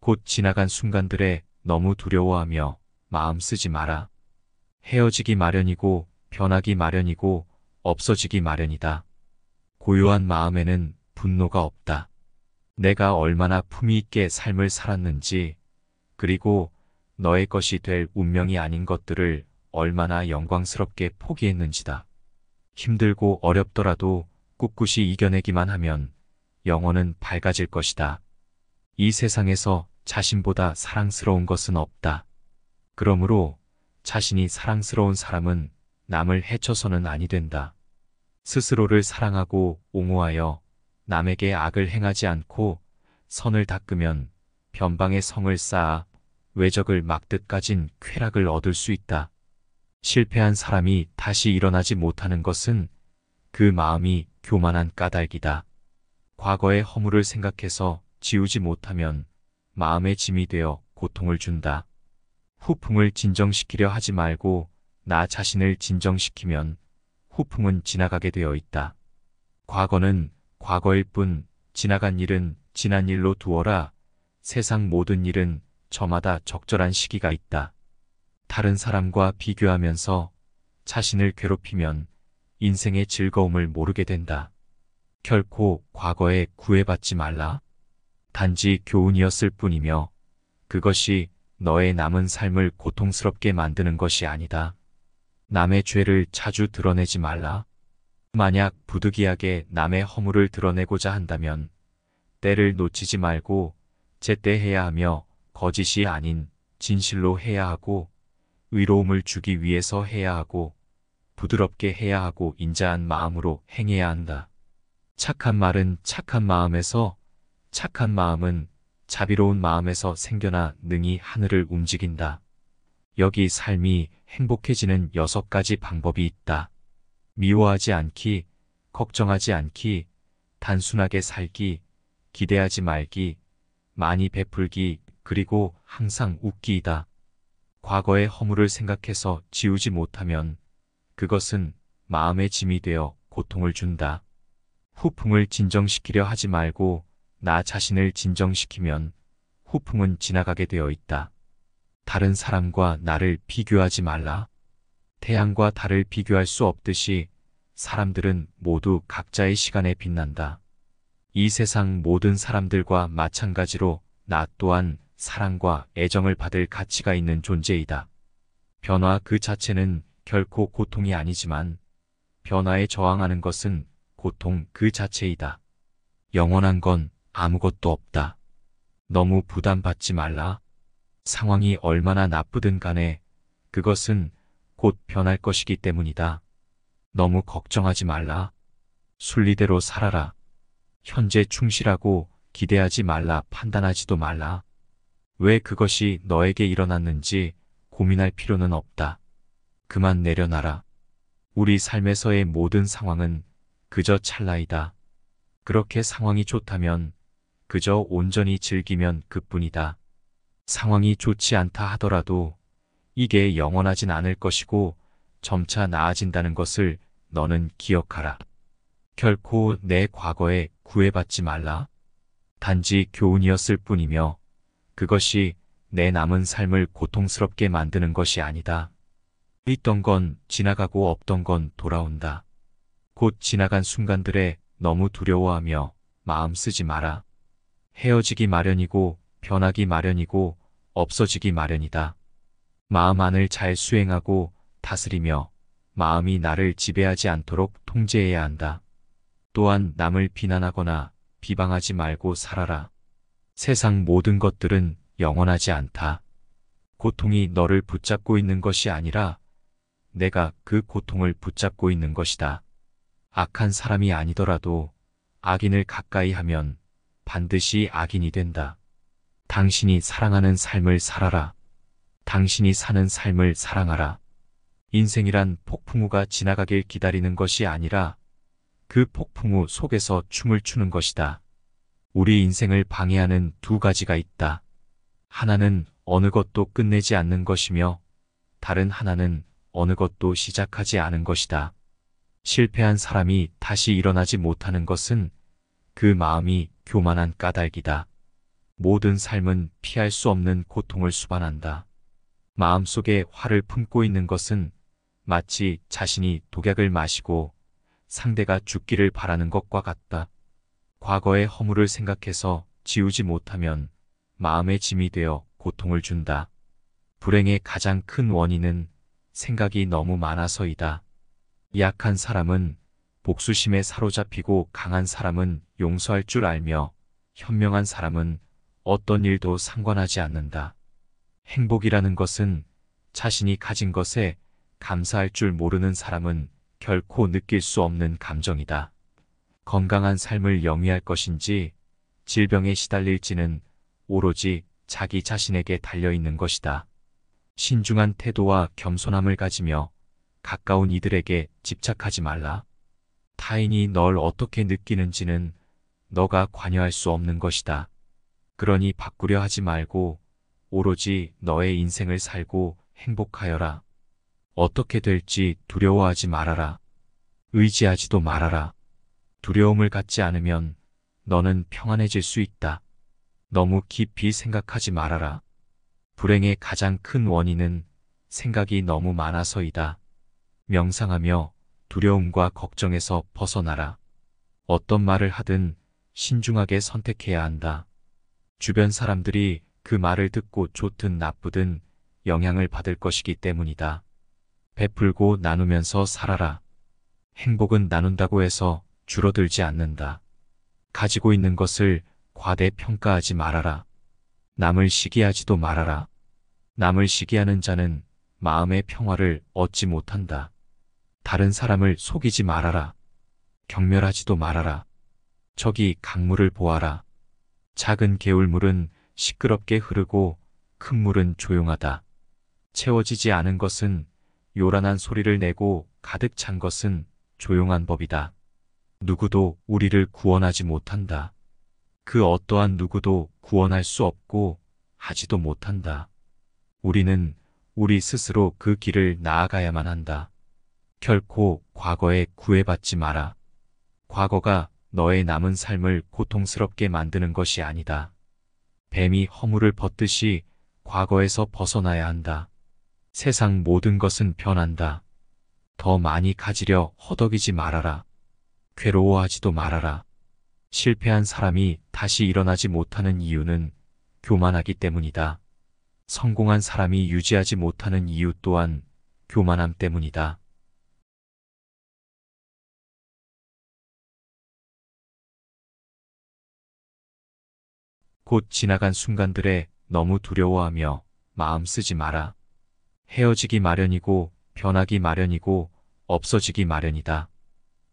곧 지나간 순간들에 너무 두려워하며 마음 쓰지 마라. 헤어지기 마련이고 변하기 마련이고 없어지기 마련이다. 고요한 마음에는 분노가 없다. 내가 얼마나 품위 있게 삶을 살았는지, 그리고 너의 것이 될 운명이 아닌 것들을 얼마나 영광스럽게 포기했는지다. 힘들고 어렵더라도 꿋꿋이 이겨내기만 하면 영혼은 밝아질 것이다. 이 세상에서 자신보다 사랑스러운 것은 없다. 그러므로 자신이 사랑스러운 사람은 남을 해쳐서는 아니 된다. 스스로를 사랑하고 옹호하여 남에게 악을 행하지 않고 선을 닦으면 변방의 성을 쌓아 외적을 막듯 가진 쾌락을 얻을 수 있다. 실패한 사람이 다시 일어나지 못하는 것은 그 마음이 교만한 까닭이다. 과거의 허물을 생각해서 지우지 못하면 마음의 짐이 되어 고통을 준다. 후풍을 진정시키려 하지 말고 나 자신을 진정시키면 후풍은 지나가게 되어 있다. 과거는 과거일 뿐 지나간 일은 지난 일로 두어라. 세상 모든 일은 저마다 적절한 시기가 있다. 다른 사람과 비교하면서 자신을 괴롭히면 인생의 즐거움을 모르게 된다. 결코 과거에 구애받지 말라. 단지 교훈이었을 뿐이며 그것이 너의 남은 삶을 고통스럽게 만드는 것이 아니다. 남의 죄를 자주 드러내지 말라. 만약 부득이하게 남의 허물을 드러내고자 한다면 때를 놓치지 말고 제때 해야 하며 거짓이 아닌 진실로 해야 하고 의로움을 주기 위해서 해야 하고 부드럽게 해야 하고 인자한 마음으로 행해야 한다. 착한 말은 착한 마음에서, 착한 마음은 자비로운 마음에서 생겨나 능히 하늘을 움직인다. 여기 삶이 행복해지는 6가지 방법이 있다. 미워하지 않기, 걱정하지 않기, 단순하게 살기, 기대하지 말기, 많이 베풀기, 그리고 항상 웃기이다. 과거의 허물을 생각해서 지우지 못하면 그것은 마음의 짐이 되어 고통을 준다. 후풍을 진정시키려 하지 말고 나 자신을 진정시키면 후풍은 지나가게 되어 있다. 다른 사람과 나를 비교하지 말라. 태양과 달을 비교할 수 없듯이 사람들은 모두 각자의 시간에 빛난다. 이 세상 모든 사람들과 마찬가지로 나 또한 사랑과 애정을 받을 가치가 있는 존재이다. 변화 그 자체는 결코 고통이 아니지만 변화에 저항하는 것은 고통 그 자체이다. 영원한 건 아무것도 없다. 너무 부담받지 말라. 상황이 얼마나 나쁘든 간에 그것은 곧 변할 것이기 때문이다. 너무 걱정하지 말라. 순리대로 살아라. 현재 충실하고 기대하지 말라. 판단하지도 말라. 왜 그것이 너에게 일어났는지 고민할 필요는 없다. 그만 내려놔라. 우리 삶에서의 모든 상황은 그저 찰나이다. 그렇게 상황이 좋다면 그저 온전히 즐기면 그뿐이다. 상황이 좋지 않다 하더라도 이게 영원하진 않을 것이고 점차 나아진다는 것을 너는 기억하라. 결코 내 과거에 구애받지 말라. 단지 교훈이었을 뿐이며 그것이 내 남은 삶을 고통스럽게 만드는 것이 아니다. 있던 건 지나가고 없던 건 돌아온다. 곧 지나간 순간들에 너무 두려워하며 마음 쓰지 마라. 헤어지기 마련이고 변하기 마련이고 없어지기 마련이다. 마음 안을 잘 수행하고 다스리며 마음이 나를 지배하지 않도록 통제해야 한다. 또한 남을 비난하거나 비방하지 말고 살아라. 세상 모든 것들은 영원하지 않다. 고통이 너를 붙잡고 있는 것이 아니라 내가 그 고통을 붙잡고 있는 것이다. 악한 사람이 아니더라도 악인을 가까이 하면 반드시 악인이 된다. 당신이 사랑하는 삶을 살아라. 당신이 사는 삶을 사랑하라. 인생이란 폭풍우가 지나가길 기다리는 것이 아니라 그 폭풍우 속에서 춤을 추는 것이다. 우리 인생을 방해하는 2가지가 있다. 하나는 어느 것도 끝내지 않는 것이며 다른 하나는 어느 것도 시작하지 않은 것이다. 실패한 사람이 다시 일어나지 못하는 것은 그 마음이 교만한 까닭이다. 모든 삶은 피할 수 없는 고통을 수반한다. 마음속에 화를 품고 있는 것은 마치 자신이 독약을 마시고 상대가 죽기를 바라는 것과 같다. 과거의 허물을 생각해서 지우지 못하면 마음의 짐이 되어 고통을 준다. 불행의 가장 큰 원인은 생각이 너무 많아서이다. 약한 사람은 복수심에 사로잡히고 강한 사람은 용서할 줄 알며 현명한 사람은 어떤 일도 상관하지 않는다. 행복이라는 것은 자신이 가진 것에 감사할 줄 모르는 사람은 결코 느낄 수 없는 감정이다. 건강한 삶을 영위할 것인지 질병에 시달릴지는 오로지 자기 자신에게 달려있는 것이다. 신중한 태도와 겸손함을 가지며 가까운 이들에게 집착하지 말라. 타인이 널 어떻게 느끼는지는 너가 관여할 수 없는 것이다. 그러니 바꾸려 하지 말고 오로지 너의 인생을 살고 행복하여라. 어떻게 될지 두려워하지 말아라. 의지하지도 말아라. 두려움을 갖지 않으면 너는 평안해질 수 있다. 너무 깊이 생각하지 말아라. 불행의 가장 큰 원인은 생각이 너무 많아서이다. 명상하며 두려움과 걱정에서 벗어나라. 어떤 말을 하든 신중하게 선택해야 한다. 주변 사람들이 그 말을 듣고 좋든 나쁘든 영향을 받을 것이기 때문이다. 베풀고 나누면서 살아라. 행복은 나눈다고 해서 줄어들지 않는다. 가지고 있는 것을 과대평가하지 말아라. 남을 시기하지도 말아라. 남을 시기하는 자는 마음의 평화를 얻지 못한다. 다른 사람을 속이지 말아라. 경멸하지도 말아라. 저기 강물을 보아라. 작은 개울물은 시끄럽게 흐르고 큰 물은 조용하다. 채워지지 않은 것은 요란한 소리를 내고 가득 찬 것은 조용한 법이다. 누구도 우리를 구원하지 못한다. 그 어떠한 누구도 구원할 수 없고 하지도 못한다. 우리는 우리 스스로 그 길을 나아가야만 한다. 결코 과거에 구애받지 마라. 과거가 너의 남은 삶을 고통스럽게 만드는 것이 아니다. 뱀이 허물을 벗듯이 과거에서 벗어나야 한다. 세상 모든 것은 변한다. 더 많이 가지려 허덕이지 말아라. 괴로워하지도 말아라. 실패한 사람이 다시 일어나지 못하는 이유는 교만하기 때문이다. 성공한 사람이 유지하지 못하는 이유 또한 교만함 때문이다. 곧 지나간 순간들에 너무 두려워하며 마음 쓰지 마라. 헤어지기 마련이고 변하기 마련이고 없어지기 마련이다.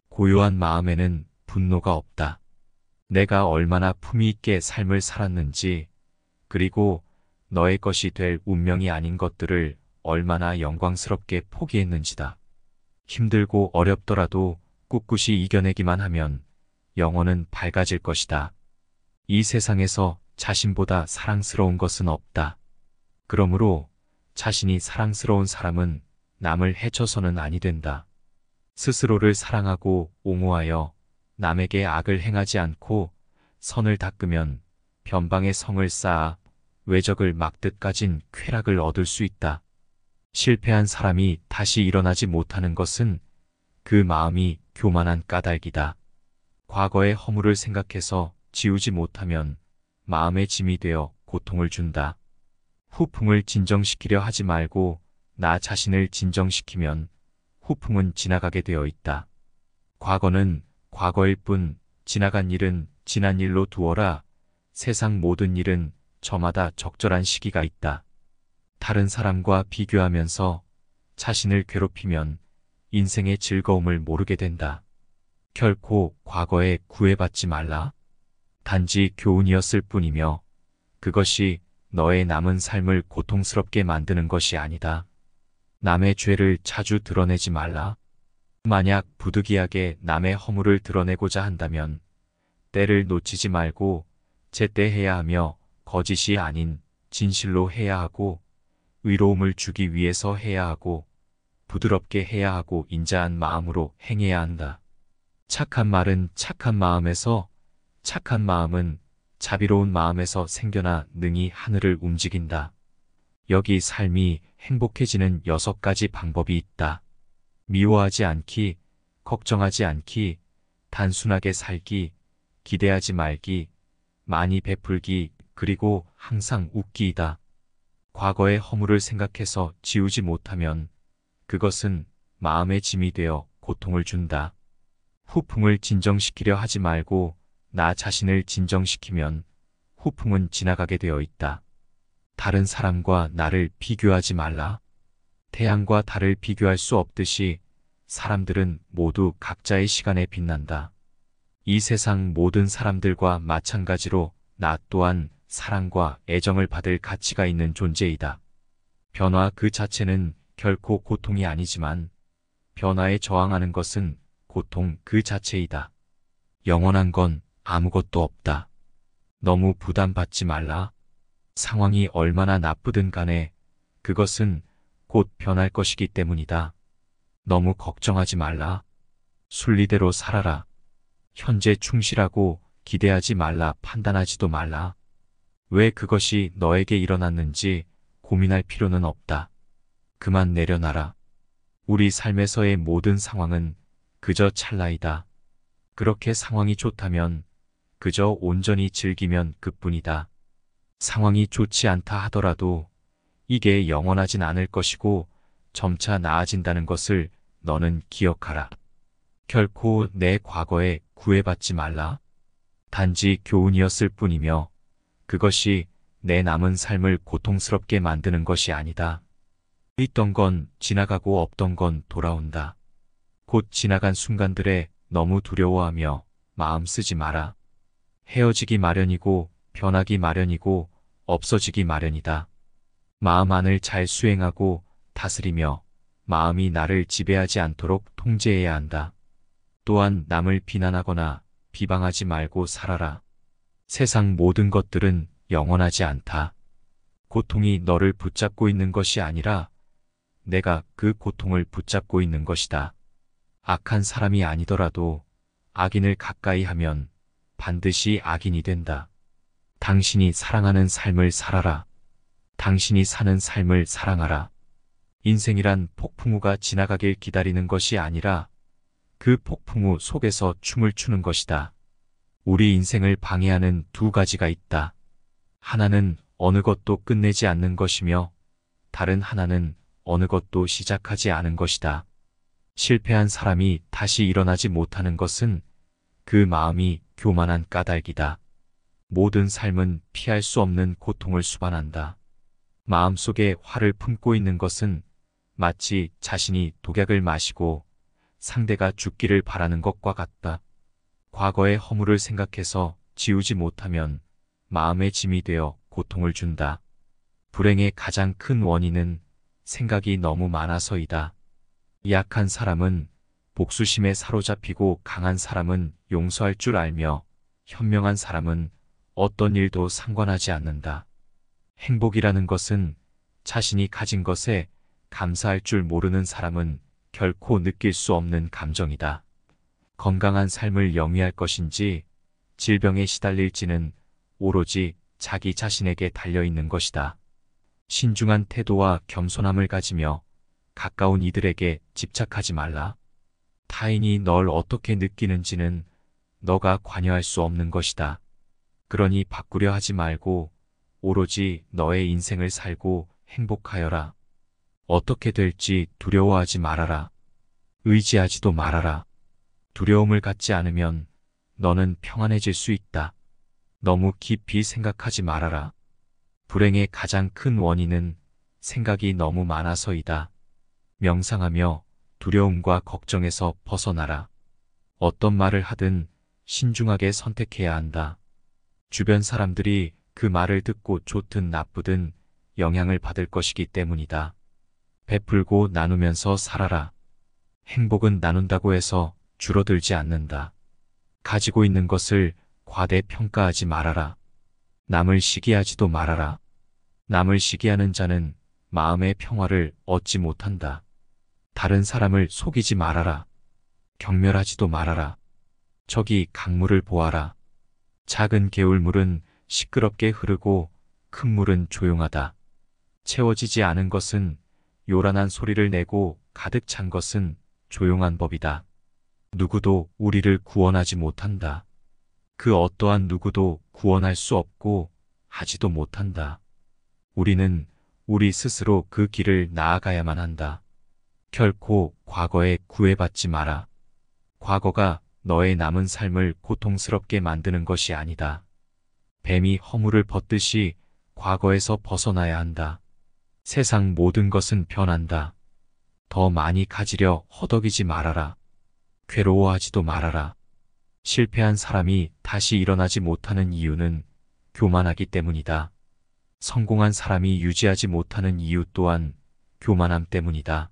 고요한 마음에는 분노가 없다. 내가 얼마나 품위 있게 삶을 살았는지, 그리고 너의 것이 될 운명이 아닌 것들을 얼마나 영광스럽게 포기했는지다. 힘들고 어렵더라도 꿋꿋이 이겨내기만 하면 영혼은 밝아질 것이다. 이 세상에서 자신보다 사랑스러운 것은 없다. 그러므로 자신이 사랑스러운 사람은 남을 해쳐서는 아니 된다. 스스로를 사랑하고 옹호하여 남에게 악을 행하지 않고 선을 닦으면 변방의 성을 쌓아 외적을 막듯 가진 쾌락을 얻을 수 있다. 실패한 사람이 다시 일어나지 못하는 것은 그 마음이 교만한 까닭이다. 과거의 허물을 생각해서 지우지 못하면 마음의 짐이 되어 고통을 준다. 후풍을 진정시키려 하지 말고 나 자신을 진정시키면 후풍은 지나가게 되어 있다. 과거는 과거일 뿐 지나간 일은 지난 일로 두어라. 세상 모든 일은 저마다 적절한 시기가 있다. 다른 사람과 비교하면서 자신을 괴롭히면 인생의 즐거움을 모르게 된다. 결코 과거에 구애받지 말라. 단지 교훈이었을 뿐이며 그것이 너의 남은 삶을 고통스럽게 만드는 것이 아니다. 남의 죄를 자주 드러내지 말라. 만약 부득이하게 남의 허물을 드러내고자 한다면 때를 놓치지 말고 제때 해야 하며 거짓이 아닌 진실로 해야 하고 의로움을 주기 위해서 해야 하고 부드럽게 해야 하고 인자한 마음으로 행해야 한다. 착한 말은 착한 마음에서, 착한 마음은 자비로운 마음에서 생겨나 능히 하늘을 움직인다. 여기 삶이 행복해지는 6가지 방법이 있다. 미워하지 않기, 걱정하지 않기, 단순하게 살기, 기대하지 말기, 많이 베풀기, 그리고 항상 웃기이다. 과거의 허물을 생각해서 지우지 못하면 그것은 마음의 짐이 되어 고통을 준다. 후풍을 진정시키려 하지 말고 나 자신을 진정시키면 후풍은 지나가게 되어 있다. 다른 사람과 나를 비교하지 말라. 태양과 달을 비교할 수 없듯이 사람들은 모두 각자의 시간에 빛난다. 이 세상 모든 사람들과 마찬가지로 나 또한 사랑과 애정을 받을 가치가 있는 존재이다. 변화 그 자체는 결코 고통이 아니지만 변화에 저항하는 것은 고통 그 자체이다. 영원한 건 아무것도 없다. 너무 부담받지 말라. 상황이 얼마나 나쁘든 간에 그것은 곧 변할 것이기 때문이다. 너무 걱정하지 말라. 순리대로 살아라. 현재 충실하고 기대하지 말라. 판단하지도 말라. 왜 그것이 너에게 일어났는지 고민할 필요는 없다. 그만 내려놔라. 우리 삶에서의 모든 상황은 그저 찰나이다. 그렇게 상황이 좋다면 그저 온전히 즐기면 그뿐이다. 상황이 좋지 않다 하더라도 이게 영원하진 않을 것이고 점차 나아진다는 것을 너는 기억하라. 결코 내 과거에 구애받지 말라. 단지 교훈이었을 뿐이며 그것이 내 남은 삶을 고통스럽게 만드는 것이 아니다. 있던 건 지나가고 없던 건 돌아온다. 곧 지나간 순간들에 너무 두려워하며 마음 쓰지 마라. 헤어지기 마련이고 변하기 마련이고 없어지기 마련이다. 마음 안을 잘 수행하고 다스리며 마음이 나를 지배하지 않도록 통제해야 한다. 또한 남을 비난하거나 비방하지 말고 살아라. 세상 모든 것들은 영원하지 않다. 고통이 너를 붙잡고 있는 것이 아니라 내가 그 고통을 붙잡고 있는 것이다. 악한 사람이 아니더라도 악인을 가까이 하면 반드시 악인이 된다. 당신이 사랑하는 삶을 살아라. 당신이 사는 삶을 사랑하라. 인생이란 폭풍우가 지나가길 기다리는 것이 아니라 그 폭풍우 속에서 춤을 추는 것이다. 우리 인생을 방해하는 2가지가 있다. 하나는 어느 것도 끝내지 않는 것이며 다른 하나는 어느 것도 시작하지 않은 것이다. 실패한 사람이 다시 일어나지 못하는 것은 그 마음이 교만한 까닭이다. 모든 삶은 피할 수 없는 고통을 수반한다. 마음속에 화를 품고 있는 것은 마치 자신이 독약을 마시고 상대가 죽기를 바라는 것과 같다. 과거의 허물을 생각해서 지우지 못하면 마음의 짐이 되어 고통을 준다. 불행의 가장 큰 원인은 생각이 너무 많아서이다. 약한 사람은 복수심에 사로잡히고 강한 사람은 용서할 줄 알며 현명한 사람은 어떤 일도 상관하지 않는다. 행복이라는 것은 자신이 가진 것에 감사할 줄 모르는 사람은 결코 느낄 수 없는 감정이다. 건강한 삶을 영위할 것인지 질병에 시달릴지는 오로지 자기 자신에게 달려있는 것이다. 신중한 태도와 겸손함을 가지며 가까운 이들에게 집착하지 말라. 타인이 널 어떻게 느끼는지는 너가 관여할 수 없는 것이다. 그러니 바꾸려 하지 말고 오로지 너의 인생을 살고 행복하여라. 어떻게 될지 두려워하지 말아라. 의지하지도 말아라. 두려움을 갖지 않으면 너는 평안해질 수 있다. 너무 깊이 생각하지 말아라. 불행의 가장 큰 원인은 생각이 너무 많아서이다. 명상하며 두려움과 걱정에서 벗어나라. 어떤 말을 하든 신중하게 선택해야 한다. 주변 사람들이 그 말을 듣고 좋든 나쁘든 영향을 받을 것이기 때문이다. 베풀고 나누면서 살아라. 행복은 나눈다고 해서 줄어들지 않는다. 가지고 있는 것을 과대평가하지 말아라. 남을 시기하지도 말아라. 남을 시기하는 자는 마음의 평화를 얻지 못한다. 다른 사람을 속이지 말아라. 경멸하지도 말아라. 저기 강물을 보아라. 작은 개울물은 시끄럽게 흐르고 큰 물은 조용하다. 채워지지 않은 것은 요란한 소리를 내고 가득 찬 것은 조용한 법이다. 누구도 우리를 구원하지 못한다. 그 어떠한 누구도 구원할 수 없고 하지도 못한다. 우리는 우리 스스로 그 길을 나아가야만 한다. 결코 과거에 구애받지 마라. 과거가 너의 남은 삶을 고통스럽게 만드는 것이 아니다. 뱀이 허물을 벗듯이 과거에서 벗어나야 한다. 세상 모든 것은 변한다. 더 많이 가지려 허덕이지 말아라. 괴로워하지도 말아라. 실패한 사람이 다시 일어나지 못하는 이유는 교만하기 때문이다. 성공한 사람이 유지하지 못하는 이유 또한 교만함 때문이다.